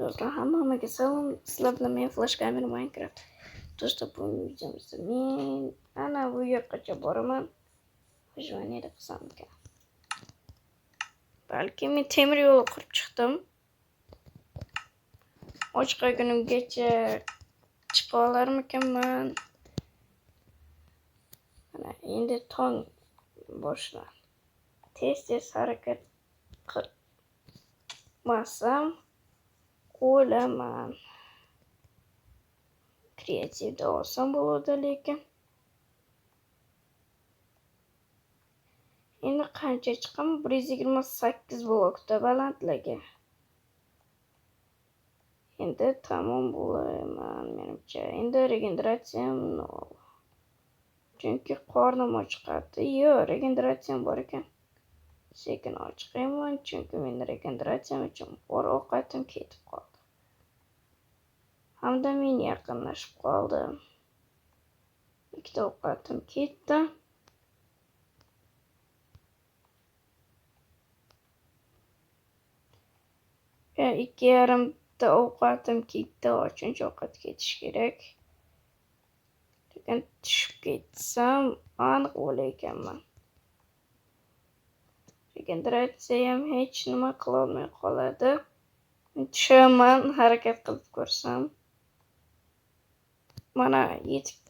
Do'stlar, hammaga salom. Sizlar bilan men Flash Gamer Minecraft. Do'stlar, bugungi videomizda men ana bu yoqqacha boraman. Jvaniyada qilsam ekan. Balki men temir yo'l qurib chiqdim. Ochqa kunimgacha chiqa olarmikanman? Mana endi tong boshlan. Tez harakat qilmasam o'laman. Kreativda olsam bo'ladi lekin. Endi qancha chiqaman? 128 blokda balandligi. Endi tamom bo'laman menimcha. Endi regeneratsiyam nol. Chunki qornim ochiqadi. Yo'q, regeneratsiyam bor ekan. Sekin ochiqayman chunki men regeneratsiyam uchun bor ovqatim ketib qoldi. Hamda men yaqinlashib qoldim. Ikkita ovqatim ketdi. Ikki yarimta ovqatim ketdi. 3-chi ovqat ketish kerak. Lekin tushib ketsam aniq o'laykanman. Regeneratsiyam hech nima qila olmay qoladi. Tushaman, harakat qilib ko'rsam. Mana yetib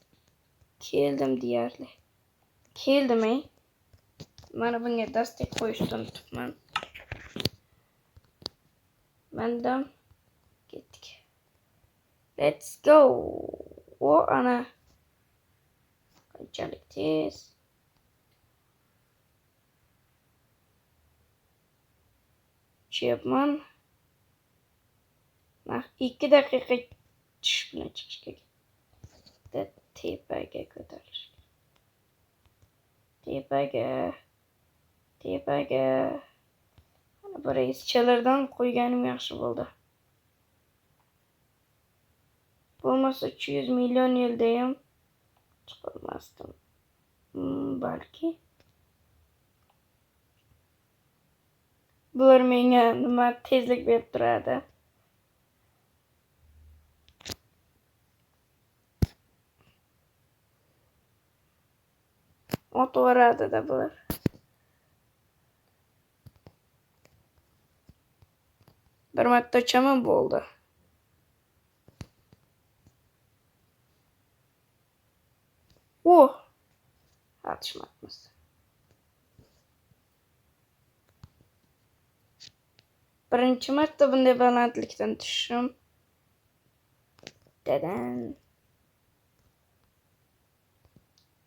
keldim deyarli. Keldim-ey. Mana bunga dastak qo'yishni unutibman. Mandam ketdik. Let's go. O ana. Qanchalik tez. Chepman. 2 daqiqa tushib bilan chiqishga ketdi. Tepaga ko'tarilish. Tepaga. Mana bir izchalardan qo'yganim yaxshi bo'ldi. Bo'lmasa 300 million yilda ham chiqolmasdim. Balki. Bular menga nima tezlik berib turadi. Otvoradi-da bular. Bir marta uchaman bo'ldi. Atishmayapmiz. Birinchi marta bunday balandlikdan tushishim. Dadan.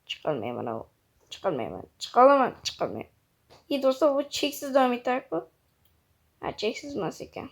Chiqolmayman. Chiqolmayman. Do'stlar, bu cheksiz davom etadi-ku. Cheksiz emas ekan.